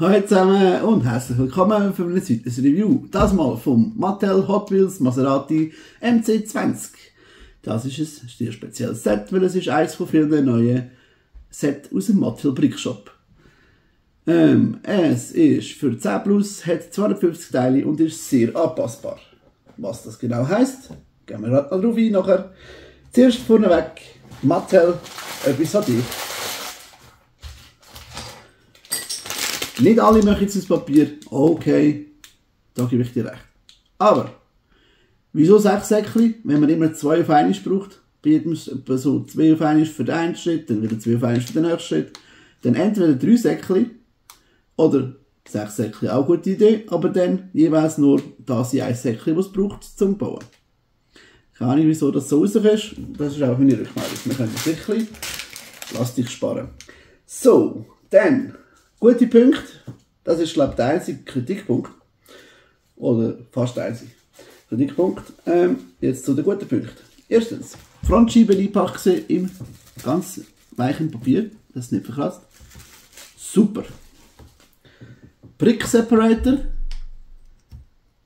Hallo zusammen und herzlich willkommen für ein zweites Review. Das mal vom Mattel Hot Wheels Maserati MC20. Das ist ein sehr spezielles Set, weil es ist eines von vielen neuen Sets aus dem Mattel Brick Shop. Es ist für 10 Plus, hat 250 Teile und ist sehr anpassbar. Was das genau heisst, gehen wir gerade mal drauf ein nachher. Zuerst vorneweg, Mattel, etwas an dich. Nicht alle machen jetzt das Papier, okay, da gebe ich dir recht. Aber, wieso 6 Säckchen, wenn man immer 2 auf einmal braucht? Bei jedem so 2 auf einmal für den einen Schritt, dann wieder 2 auf einmal für den nächsten Schritt. Dann entweder 3 Säckchen oder 6 Säckchen, auch eine gute Idee, aber dann jeweils nur das in 1 Säckchen, was es braucht zum Bauen. Keine Ahnung, wieso das so rauskommt, das ist auch meine Rückmeldung. Wir können das Säckchen Plastik sparen. So, dann gute Punkte, das ist glaube ich der einzige Kritikpunkt, oder fast der einzige Kritikpunkt. Jetzt zu den guten Punkten. Erstens, die Frontscheibe eingepackt im ganz weichen Papier, das ist nicht verkratzt. Super. Brick Separator,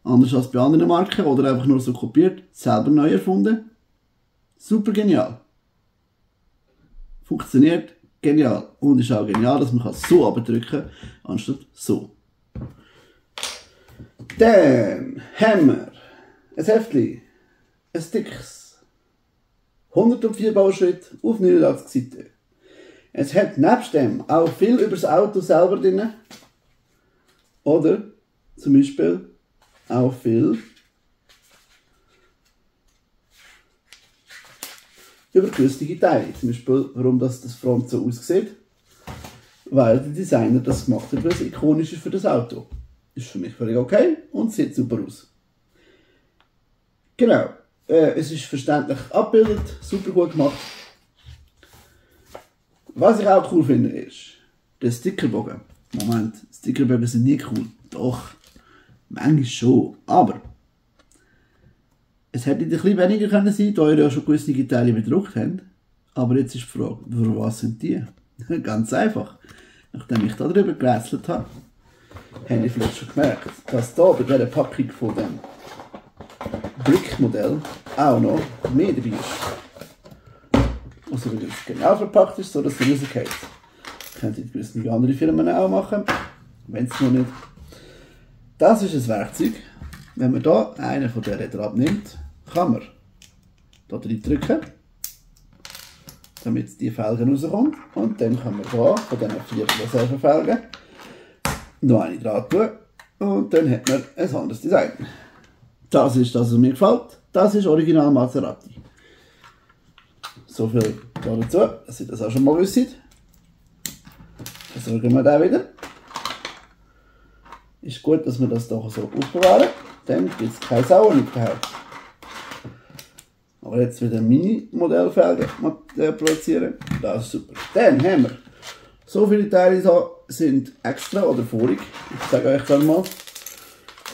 anders als bei anderen Marken oder einfach nur so kopiert, selber neu erfunden. Super genial. Funktioniert genial. Und ist auch genial, dass man so abdrücken kann, anstatt so. Dann haben wir ein Heftchen, ein dickes, 104 Bauschritte auf 89 Seiten. Es hat nebst dem auch viel über das Auto selber drin. Oder zum Beispiel auch viel über gewisse Teile. Zum Beispiel, warum das Front so aussieht. Weil der Designer das gemacht hat, weil es ikonisch ist für das Auto. Ist für mich völlig okay und sieht super aus. Genau. Es ist verständlich abgebildet, super gut gemacht. Was ich auch cool finde, ist der Stickerbogen. Moment, Stickerbogen sind nie cool. Doch, manchmal schon. Aber es hätte ein bisschen weniger können sein, da ihr ja schon gewisse Teile bedruckt habt. Aber jetzt ist die Frage, für was sind die? Ganz einfach. Nachdem ich da drüber gerätselt habe, habe ich vielleicht schon gemerkt, dass da bei dieser Packung von dem Brick-Modell auch noch mehr dabei ist. Also wenn es genau verpackt ist, so dass es rausgeht. Könnt ihr gewisse andere Firmen auch machen, wenn es noch nicht. Das ist ein Werkzeug. Wenn man hier einen von der Rädern abnimmt, kann man hier drin drücken, damit die Felgen rauskommen. Und dann kann man hier von diesen 4 Reservefelgen noch eine dran tun. Und dann hat man ein anderes Design. Das ist das, was mir gefällt. Das ist Original Maserati. So viel dazu, dass ihr das auch schon mal wisst. Versorgen wir den wieder. Ist gut, dass wir das doch so aufbewahren. Dann gibt es keine Sau nicht daher. Aber jetzt wieder Mini-Modellfelgen produzieren. Das ist super. Dann haben wir so viele Teile da sind extra oder vorig. Ich zeige euch dann mal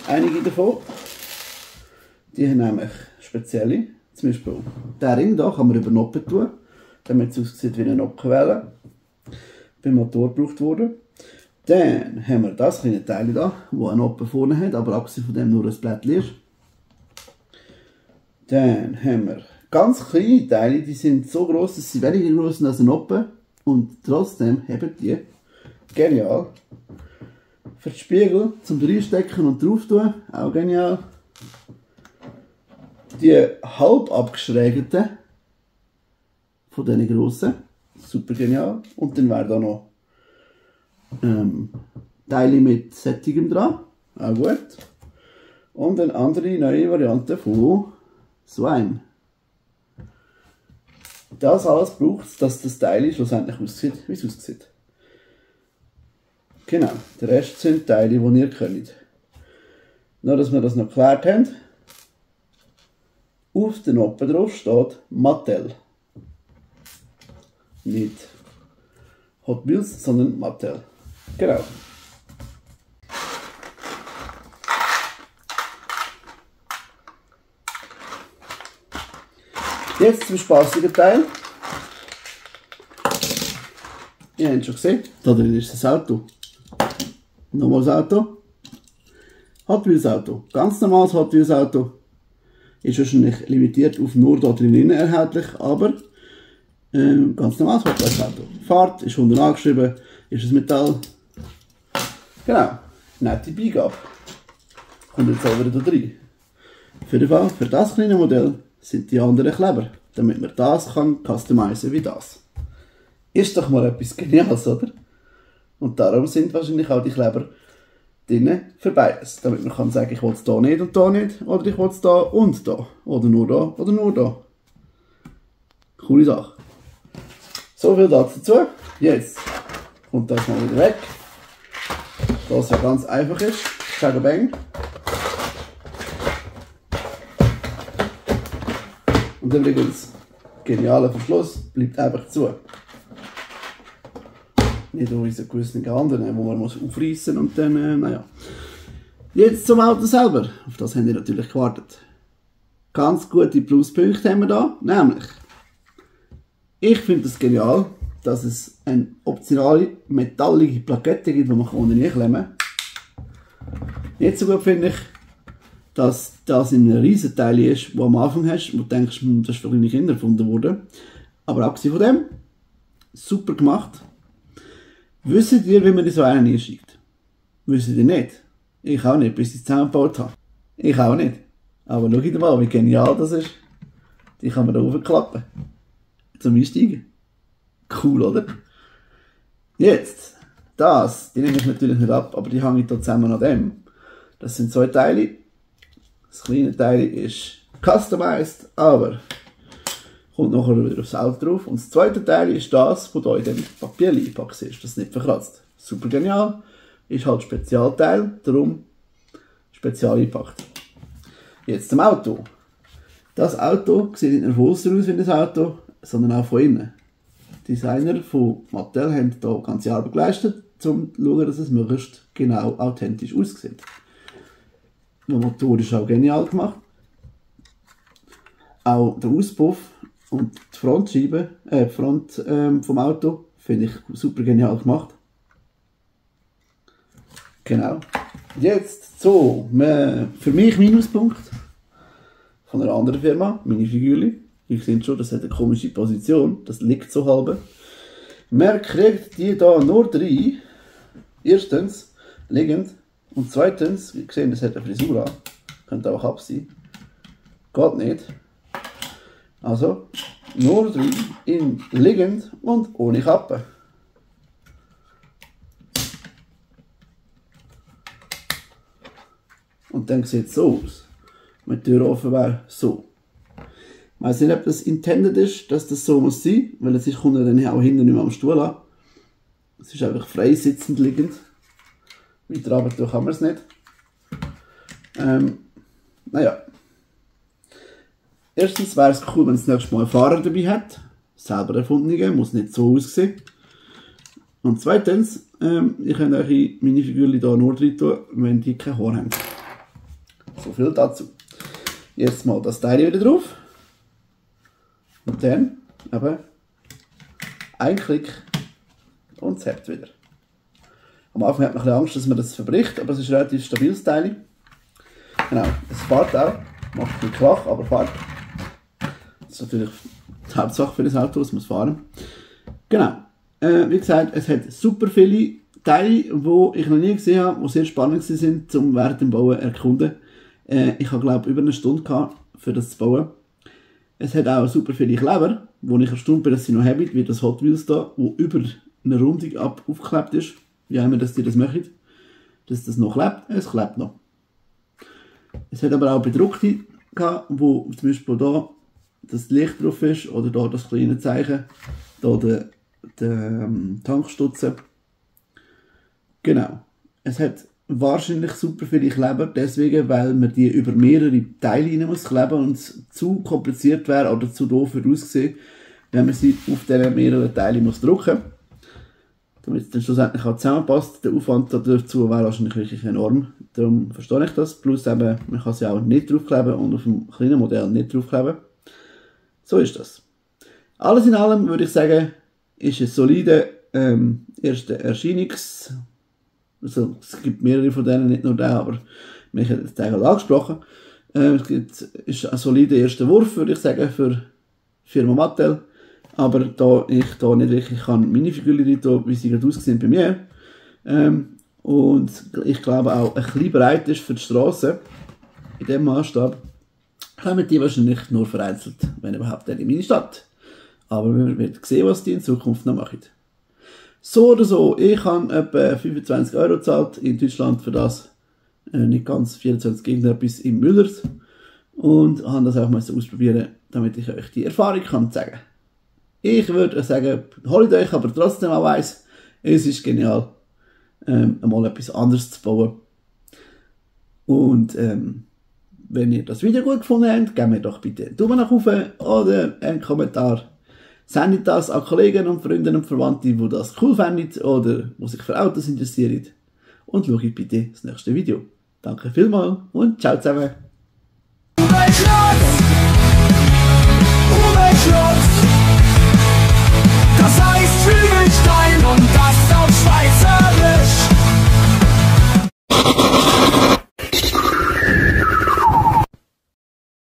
einige davon. Die haben nämlich spezielle. Zum Beispiel der Ring hier kann man über Noppen tun, damit es aussieht wie eine Nockenwelle. Beim Motor gebraucht wurde. Dann haben wir das kleine Teil hier, das eine Noppe vorne hat, aber abgesehen von dem nur ein Blättchen ist. Dann haben wir ganz kleine Teile, die sind so groß, dass sie weniger groß sind als eine Noppe. Und trotzdem haben die genial. Für den Spiegel zum reinstecken und drauf tun, auch genial. Die halb abgeschrägten von diesen grossen, super genial. Und dann wäre da noch Teile mit Sättigem dran, auch gut. Und eine andere neue Variante von so einem. Das alles braucht es, dass das Teil schlussendlich aussieht, wie es aussieht. Genau, der Rest sind Teile, die ihr könnt. Nur, dass wir das noch geklärt haben. Auf den Noppen drauf steht Mattel. Nicht Hot Wheels, sondern Mattel. Genau. Jetzt zum spaßigen Teil. Ihr habt schon gesehen, da drin ist das Auto. Nochmal das Auto. Hot Wheels Auto. Ganz normales Hot Wheels Auto. Ist wahrscheinlich limitiert auf nur da drinnen erhältlich, aber ganz normales Hot Wheels Auto. Fahrt ist unten angeschrieben, ist es Metall. Genau, nette Beigabe. Kommt jetzt auch wieder da rein. Auf jeden Fall, für das kleine Modell sind die anderen Kleber, damit man das kann customizen wie das. Ist doch mal etwas Geniales, oder? Und darum sind wahrscheinlich auch die Kleber drin für beides. Damit man kann sagen, ich will es hier nicht und da nicht, oder ich will es da und da. Oder nur da oder nur da. Coole Sache. So viel dazu. Jetzt kommt das mal wieder weg. Da es ja ganz einfach ist. Schau bang. Und übrigens, genialer Verschluss bleibt einfach zu. Nicht wie unsere gewissen anderen, wo man muss aufreißen und dann, naja. Jetzt zum Auto selber. Auf das haben wir natürlich gewartet. Ganz gute Pluspunkte haben wir da, nämlich ich finde es genial, dass es eine optionale metallige Plakette gibt, die man unten reinklemmen kann. Nicht so gut finde ich, dass das in einem riesen Teil ist, wo am Anfang hast, wo du denkst, das ist für kleine Kinder erfunden worden. Aber abgesehen von dem, super gemacht. Wisst ihr, wie man in so einen einschiebt? Wisst ihr nicht? Ich auch nicht, bis ich es zusammengebaut habe. Ich auch nicht. Aber schaut mal, wie genial das ist. Die kann man da hochklappen. Zum Einsteigen. Cool, oder? Jetzt, die nehme ich natürlich nicht ab, aber die hänge ich hier zusammen an dem. Das sind zwei Teile. Das kleine Teil ist customized, aber kommt nachher wieder aufs Auto drauf. Und das zweite Teil ist das, was hier in dem Papier eingepackt ist, das nicht verkratzt. Super genial. Ist halt Spezialteil, darum spezial eingepackt. Jetzt zum Auto. Das Auto sieht nicht nur von außen aus wie ein Auto, sondern auch von innen. Die Designer von Mattel haben hier ganze Arbeit geleistet, um zu schauen, dass es möglichst genau authentisch aussieht. Der Motor ist auch genial gemacht. Auch der Auspuff und die Frontscheibe, Front vom Auto finde ich super genial gemacht. Genau. Jetzt so, für mich Minuspunkt von einer anderen Firma, Minifigürli. Ich sehe schon, das hat eine komische Position, das liegt so halb. Man kriegt die da nur 3. Erstens liegend und zweitens, wie gesehen, das hat eine Frisur an. Könnte auch ab sein. Geht nicht. Also nur 3 in liegend und ohne Kappe. Und dann sieht es so aus. Wenn die Tür offen wäre, so. Ich weiss nicht, ob das intended ist, dass das so muss sein, weil es kommt ja dann auch hinten nicht mehr am Stuhl an. Es ist einfach frei sitzend liegend. Weiter runter kann man es nicht. Naja. Erstens wäre es cool, wenn es das nächste Mal einen Fahrer dabei hat. Selber erfundene, muss nicht so aussehen. Und zweitens, ich kann eure Minifigürchen hier nur drin tun, wenn die kein Haar haben. So viel dazu. Jetzt mal das Teil wieder drauf. Und dann eben ein Klick und es hebt wieder. Am Anfang hat man ein bisschen Angst, dass man das verbricht, aber es ist ein relativ stabiles Teil. Genau, es fährt auch. Macht ein bisschen Krach, aber fährt. Das ist natürlich die Hauptsache für das Auto, es muss fahren. Genau. Wie gesagt, es hat super viele Teile, die ich noch nie gesehen habe, die sehr spannend sind, zum während dem Bauen erkunden. Ich habe, glaube ich, über eine Stunde gehabt, für das zu bauen. Es hat auch super viele Kleber, wo ich erstaunt bin, dass sie noch haben, wie das Hot Wheels da, wo über eine Rundung aufgeklebt ist. Wie immer, dass die das machen, dass das noch klebt. Es klebt noch. Es hat aber auch bedruckte gehabt, wo zum Beispiel da das Licht drauf ist, oder da das kleine Zeichen, da der Tankstutzen. Genau. Es hat wahrscheinlich super viele Kleber, deswegen, weil man die über mehrere Teile rein muss kleben und es zu kompliziert wäre oder zu doof würde aussehen, wenn man sie auf diese mehreren Teile muss drücken. Damit es dann schlussendlich auch zusammenpasst. Der Aufwand dazu wäre wahrscheinlich wirklich enorm. Darum verstehe ich das. Plus eben, man kann sie auch nicht draufkleben und auf dem kleinen Modell nicht draufkleben. So ist das. Alles in allem würde ich sagen, ist ein solide erster Erscheinungsbericht Also, es gibt mehrere von denen, nicht nur den, aber mich hat das Teil angesprochen. Ist ein solider erster Wurf, würde ich sagen, für Firma Mattel. Aber da ich da nicht wirklich kann meine Figuren da, wie sie gerade aussehen bei mir, und ich glaube auch ein bisschen breit ist für die Straße, in diesem Maßstab, kommen die wahrscheinlich nur vereinzelt, wenn überhaupt, in meine Stadt. Aber wir werden sehen, was die in Zukunft noch machen. So oder so, ich habe etwa 25 € gezahlt in Deutschland für das, nicht ganz 24 irgendetwas im Müllers, und habe das auch mal ausprobieren, damit ich euch die Erfahrung kann zeigen. Ich würde sagen, holt euch aber trotzdem auch eins. Es ist genial, einmal etwas anderes zu bauen. Und wenn ihr das Video gut gefunden habt, gebt mir doch bitte einen Daumen nach oben oder einen Kommentar. Sendet das an Kollegen und Freunde und Verwandte, die das cool fänden oder die sich für Autos interessieren. Und schaut bitte das nächste Video. Danke vielmals und ciao zusammen.